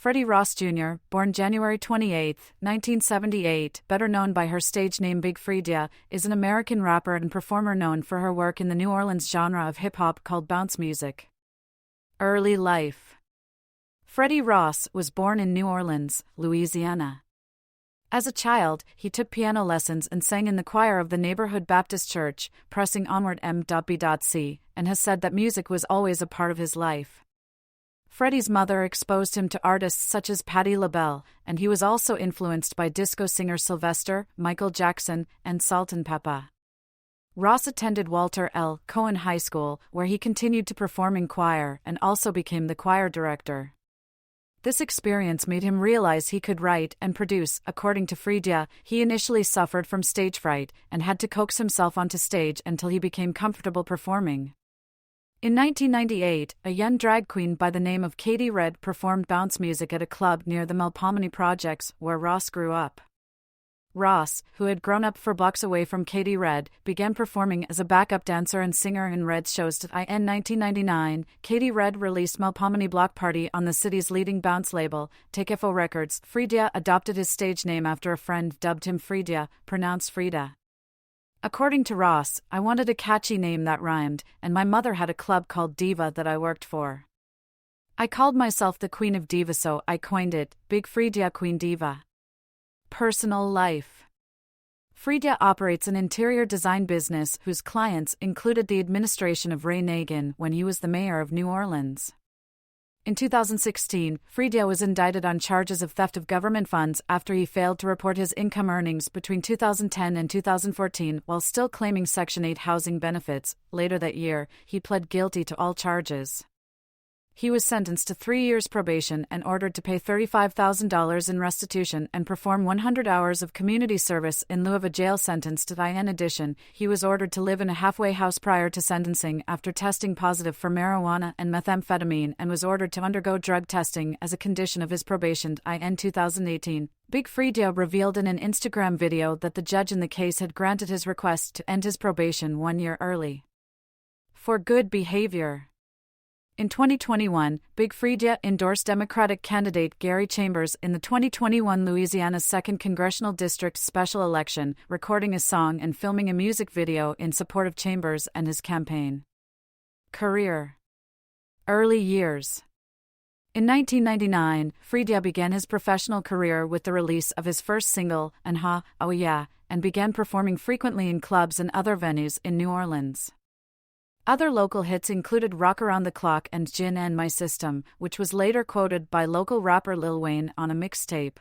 Freddie Ross Jr., born January 28, 1978, better known by her stage name Big Freedia, is an American rapper and performer known for her work in the New Orleans genre of hip-hop called bounce music. Early life. Freddie Ross was born in New Orleans, Louisiana. As a child, he took piano lessons and sang in the choir of the neighborhood Baptist church, pressing onward M.B.C., and has said that music was always a part of his life. Freddie's mother exposed him to artists such as Patti LaBelle, and he was also influenced by disco singer Sylvester, Michael Jackson, and Salt-N-Pepa. Ross attended Walter L. Cohen High School, where he continued to perform in choir and also became the choir director. This experience made him realize he could write and produce. According to Freedia, he initially suffered from stage fright and had to coax himself onto stage until he became comfortable performing. In 1998, a young drag queen by the name of Katie Red performed bounce music at a club near the Melpomene Projects, where Ross grew up. Ross, who had grown up 4 blocks away from Katie Red, began performing as a backup dancer and singer in Red's shows. In 1999, Katie Red released Melpomene Block Party on the city's leading bounce label, Take FO Records. Freedia adopted his stage name after a friend dubbed him Freedia, pronounced Frida. According to Ross, I wanted a catchy name that rhymed, and my mother had a club called Diva that I worked for. I called myself the Queen of Diva, so I coined it, Big Freedia Queen Diva. Personal life. Freedia operates an interior design business whose clients included the administration of Ray Nagin when he was the mayor of New Orleans. In 2016, Freedia was indicted on charges of theft of government funds after he failed to report his income earnings between 2010 and 2014 while still claiming Section 8 housing benefits. Later that year, he pled guilty to all charges. He was sentenced to 3 years probation and ordered to pay $35,000 in restitution and perform 100 hours of community service in lieu of a jail sentence. In addition, he was ordered to live in a halfway house prior to sentencing after testing positive for marijuana and methamphetamine and was ordered to undergo drug testing as a condition of his probation. In 2018, Big Freedia revealed in an Instagram video that the judge in the case had granted his request to end his probation 1 year early. For good behavior. In 2021, Big Freedia endorsed Democratic candidate Gary Chambers in the 2021 Louisiana's 2nd Congressional District special election, recording a song and filming a music video in support of Chambers and his campaign. Career. Early years. In 1999, Freedia began his professional career with the release of his first single, Anha, Oh Yeah, and began performing frequently in clubs and other venues in New Orleans. Other local hits included Rock Around the Clock and Gin and My System, which was later quoted by local rapper Lil Wayne on a mixtape.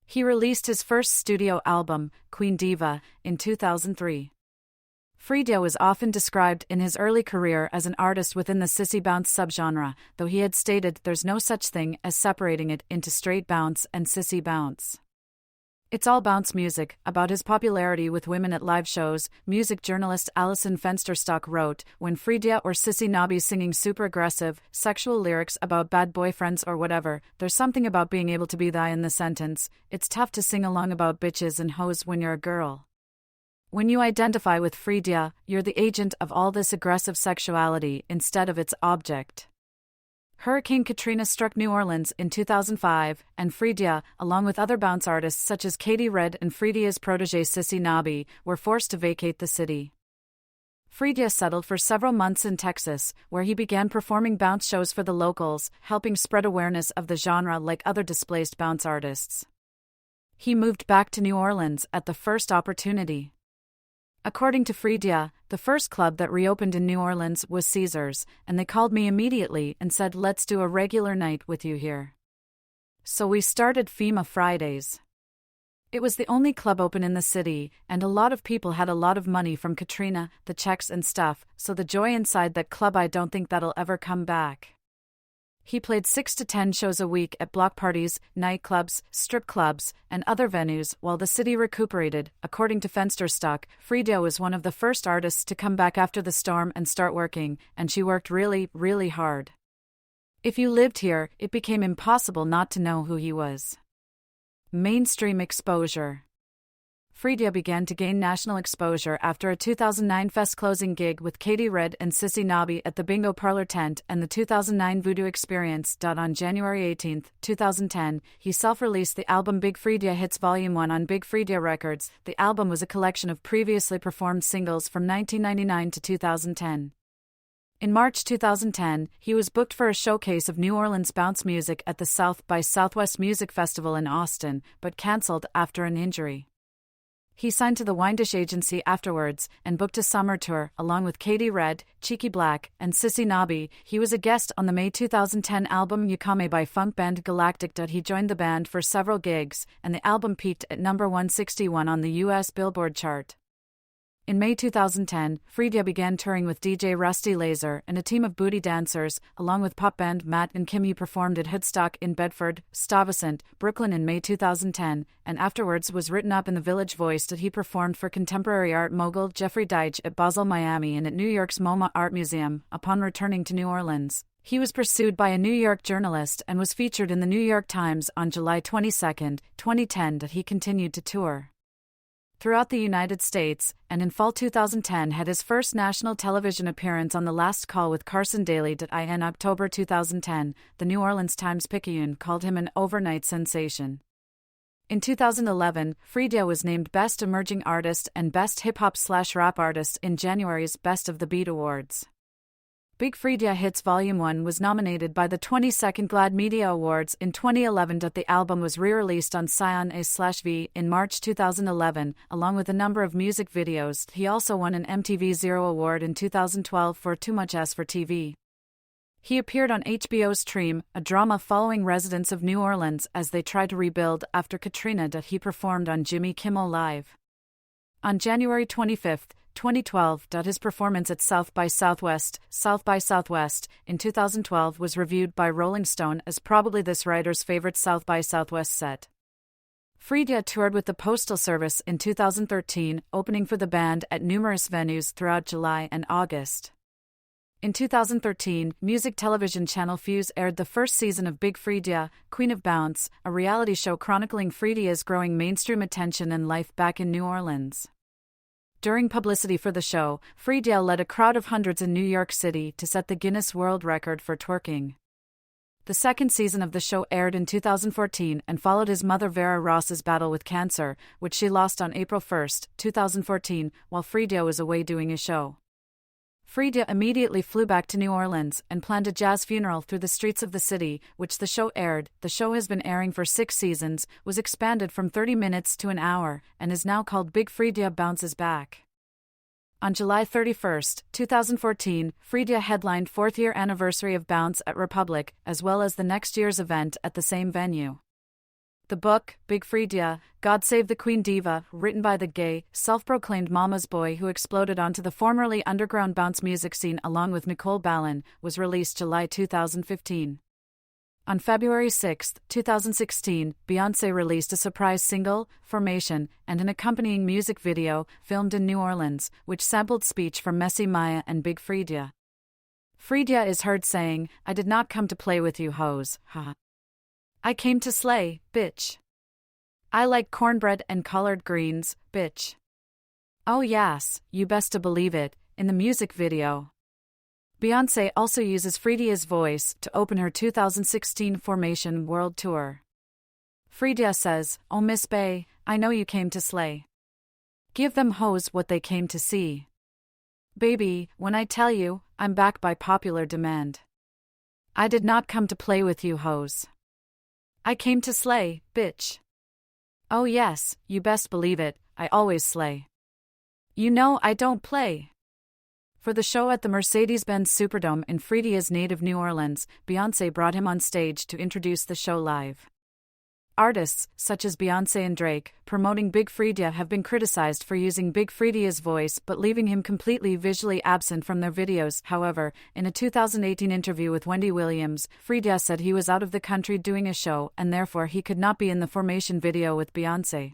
He released his first studio album, Queen Diva, in 2003. Freedia was often described in his early career as an artist within the sissy bounce subgenre, though he had stated there's no such thing as separating it into straight bounce and sissy bounce. It's all bounce music. About his popularity with women at live shows, music journalist Allison Fensterstock wrote, when Freedia or sissy nobbies singing super aggressive, sexual lyrics about bad boyfriends or whatever, there's something about being able to be thy in the sentence. It's tough to sing along about bitches and hoes when you're a girl. When you identify with Freedia, you're the agent of all this aggressive sexuality instead of its object. Hurricane Katrina struck New Orleans in 2005, and Freedia, along with other bounce artists such as Katie Red and Freedia's protege Sissy Nobby, were forced to vacate the city. Freedia settled for several months in Texas, where he began performing bounce shows for the locals, helping spread awareness of the genre like other displaced bounce artists. He moved back to New Orleans at the first opportunity. According to Freedia, the first club that reopened in New Orleans was Caesars, and they called me immediately and said, let's do a regular night with you here. So we started FEMA Fridays. It was the only club open in the city, and a lot of people had a lot of money from Katrina, the checks and stuff, so the joy inside that club, I don't think that'll ever come back. He played 6 to 10 shows a week at block parties, nightclubs, strip clubs, and other venues while the city recuperated. According to Fensterstock, Freedia was one of the first artists to come back after the storm and start working, and she worked really, really hard. If you lived here, it became impossible not to know who he was. Mainstream exposure. Freedia began to gain national exposure after a 2009 Fest closing gig with Katie Red and Sissy Nobby at the Bingo Parlor tent and the 2009 Voodoo Experience. On January 18, 2010, he self-released the album Big Freedia Hits Volume 1 on Big Freedia Records. The album was a collection of previously performed singles from 1999 to 2010. In March 2010, he was booked for a showcase of New Orleans bounce music at the South by Southwest Music Festival in Austin, but cancelled after an injury. He signed to the Windish Agency afterwards and booked a summer tour along with Katie Red, Cheeky Black, and Sissy Nobby. He was a guest on the May 2010 album Yukame by funk band Galactic. He joined the band for several gigs, and the album peaked at number 161 on the U.S. Billboard chart. In May 2010, Freedia began touring with DJ Rusty Laser and a team of booty dancers, along with pop band Matt and Kim. He performed at Hoodstock in Bedford, Stuyvesant, Brooklyn in May 2010, and afterwards was written up in the Village Voice that he performed for contemporary art mogul Jeffrey Deitch at Basel, Miami and at New York's MoMA Art Museum. Upon returning to New Orleans, he was pursued by a New York journalist and was featured in the New York Times on July 22, 2010. He continued to tour throughout the United States, and in fall 2010 had his first national television appearance on The Last Call with Carson Daly. In October 2010, the New Orleans Times-Picayune called him an overnight sensation. In 2011, Freedia was named Best Emerging Artist and Best Hip-Hop/Rap Artist in January's Best of the Beat Awards. Big Freedia Hits Volume 1 was nominated by the 22nd GLAAD Media Awards in 2011. The album was re-released on Scion A/V in March 2011, along with a number of music videos. He also won an MTV Zero Award in 2012 for Too Much S for TV. He appeared on HBO's Treem, a drama following residents of New Orleans as they tried to rebuild after Katrina. He performed on Jimmy Kimmel Live on January 25, 2012. His performance at South by Southwest in 2012 was reviewed by Rolling Stone as probably this writer's favorite South by Southwest set. Freedia toured with the Postal Service in 2013, opening for the band at numerous venues throughout July and August. In 2013, music television channel Fuse aired the first season of Big Freedia, Queen of Bounce, a reality show chronicling Freedia's growing mainstream attention and life back in New Orleans. During publicity for the show, Freedia led a crowd of hundreds in New York City to set the Guinness World Record for twerking. The second season of the show aired in 2014 and followed his mother Vera Ross's battle with cancer, which she lost on April 1, 2014, while Freedia was away doing a show. Freedia immediately flew back to New Orleans and planned a jazz funeral through the streets of the city, which the show aired. The show has been airing for 6 seasons, was expanded from 30 minutes to an hour, and is now called Big Freedia Bounces Back. On July 31, 2014, Freedia headlined 4th year anniversary of Bounce at Republic, as well as the next year's event at the same venue. The book, Big Freedia, God Save the Queen Diva, written by the gay, self-proclaimed mama's boy who exploded onto the formerly underground bounce music scene along with Nicole Ballin, was released July 2015. On February 6, 2016, Beyoncé released a surprise single, Formation, and an accompanying music video, filmed in New Orleans, which sampled speech from Messi Maya and Big Freedia. Freedia is heard saying, "I did not come to play with you hoes, haha. I came to slay, bitch. I like cornbread and collard greens, bitch. Oh yes, you best to believe it," in the music video. Beyoncé also uses Freedia's voice to open her 2016 Formation World Tour. Freedia says, "Oh Miss Bay, I know you came to slay. Give them hoes what they came to see. Baby, when I tell you, I'm back by popular demand. I did not come to play with you hoes. I came to slay, bitch. Oh yes, you best believe it, I always slay. You know I don't play." For the show at the Mercedes-Benz Superdome in Freedia's native New Orleans, Beyoncé brought him on stage to introduce the show live. Artists, such as Beyoncé and Drake, promoting Big Freedia have been criticized for using Big Freedia's voice but leaving him completely visually absent from their videos. However, in a 2018 interview with Wendy Williams, Freedia said he was out of the country doing a show and therefore he could not be in the Formation video with Beyoncé.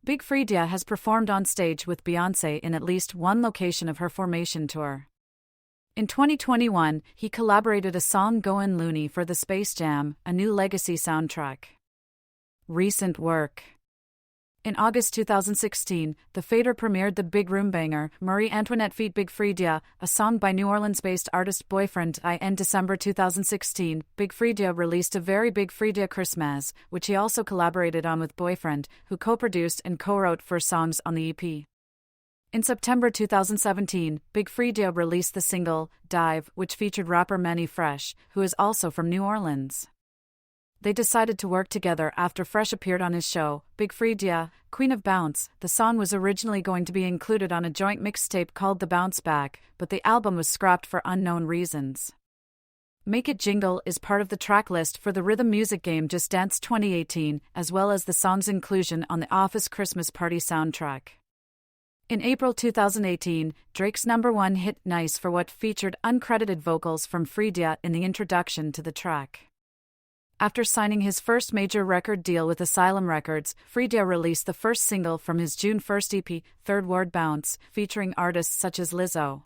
Big Freedia has performed on stage with Beyoncé in at least one location of her Formation tour. In 2021, he collaborated a song Goin' Looney for the Space Jam, a New Legacy soundtrack. Recent work. In August 2016, the Fader premiered the big room banger, Marie Antoinette feat. Big Freedia, a song by New Orleans-based artist Boyfriend. In December 2016, Big Freedia released a very Big Freedia Christmas, which he also collaborated on with Boyfriend, who co-produced and co-wrote 4 songs on the EP. In September 2017, Big Freedia released the single, Dive, which featured rapper Manny Fresh, who is also from New Orleans. They decided to work together after Fresh appeared on his show, Big Freedia, Queen of Bounce. The song was originally going to be included on a joint mixtape called The Bounce Back, but the album was scrapped for unknown reasons. Make It Jingle is part of the track list for the rhythm music game Just Dance 2018, as well as the song's inclusion on the Office Christmas Party soundtrack. In April 2018, Drake's #1 hit Nice for What featured uncredited vocals from Freedia in the introduction to the track. After signing his first major record deal with Asylum Records, Freedia released the first single from his June 1st EP, Third Ward Bounce, featuring artists such as Lizzo.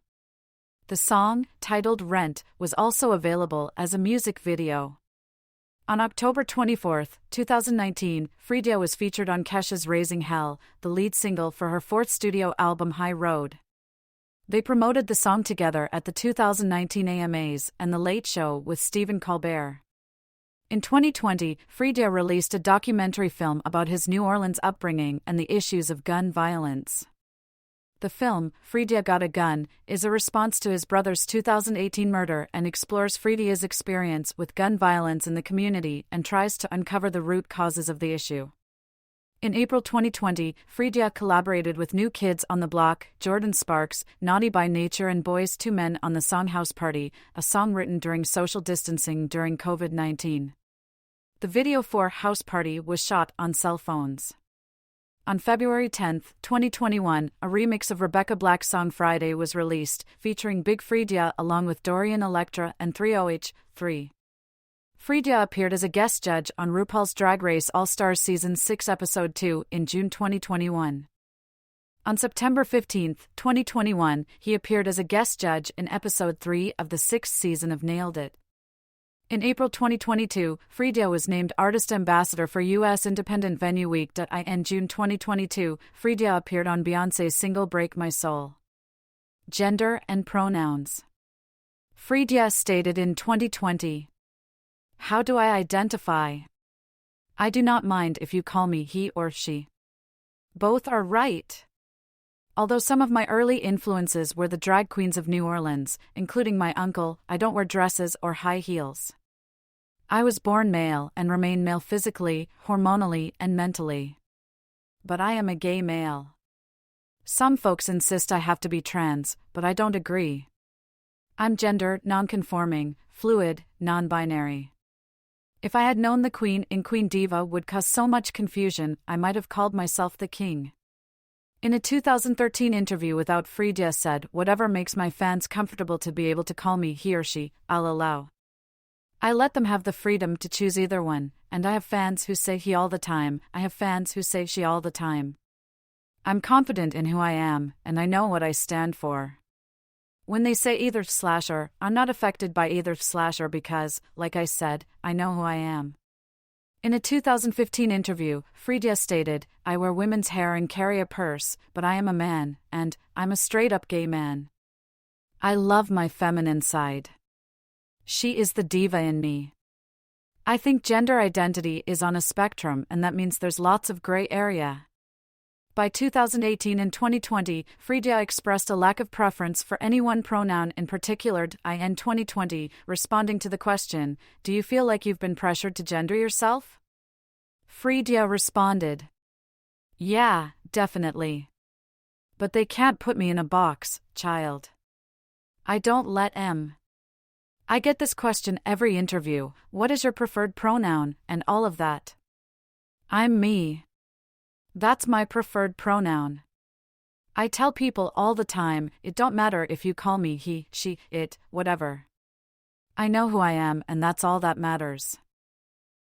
The song, titled Rent, was also available as a music video. On October 24, 2019, Freedia was featured on Kesha's Raising Hell, the lead single for her 4th studio album High Road. They promoted the song together at the 2019 AMAs and The Late Show with Stephen Colbert. In 2020, Freedia released a documentary film about his New Orleans upbringing and the issues of gun violence. The film, Freedia Got a Gun, is a response to his brother's 2018 murder and explores Freedia's experience with gun violence in the community and tries to uncover the root causes of the issue. In April 2020, Freedia collaborated with New Kids on the Block, Jordan Sparks, Naughty by Nature and Boys II Men on the song House Party, a song written during social distancing during COVID-19. The video for House Party was shot on cell phones. On February 10, 2021, a remix of Rebecca Black's song Friday was released, featuring Big Freedia along with Dorian Electra and 3OH3. Freedia appeared as a guest judge on RuPaul's Drag Race All-Stars Season 6 Episode 2 in June 2021. On September 15, 2021, he appeared as a guest judge in Episode 3 of the 6th season of Nailed It. In April 2022, Freedia was named Artist Ambassador for U.S. Independent Venue Week. In June 2022, Freedia appeared on Beyoncé's single Break My Soul. Gender and pronouns. Freedia stated in 2020, "How do I identify? I do not mind if you call me he or she. Both are right." Although some of my early influences were the drag queens of New Orleans, including my uncle, I don't wear dresses or high heels. I was born male and remain male physically, hormonally, and mentally. But I am a gay male. Some folks insist I have to be trans, but I don't agree. I'm gender non-conforming, fluid, non-binary. If I had known the queen in Queen Diva would cause so much confusion, I might have called myself the king. In a 2013 interview with Freedia said, "Whatever makes my fans comfortable to be able to call me he or she, I'll allow. I let them have the freedom to choose either one, and I have fans who say he all the time, I have fans who say she all the time. I'm confident in who I am, and I know what I stand for. When they say either/or, I'm not affected by either/or because, like I said, I know who I am." In a 2015 interview, Freedia stated, "I wear women's hair and carry a purse, but I am a man, and I'm a straight-up gay man. I love my feminine side. She is the diva in me. I think gender identity is on a spectrum, and that means there's lots of gray area." By 2018 and 2020, Freedia expressed a lack of preference for any one pronoun in particular. In 2020, responding to the question, "Do you feel like you've been pressured to gender yourself?" Freedia responded, "Yeah, definitely. But they can't put me in a box, child. I don't let them. I get this question every interview, what is your preferred pronoun, and all of that. I'm me. That's my preferred pronoun. I tell people all the time, it don't matter if you call me he, she, it, whatever. I know who I am and that's all that matters."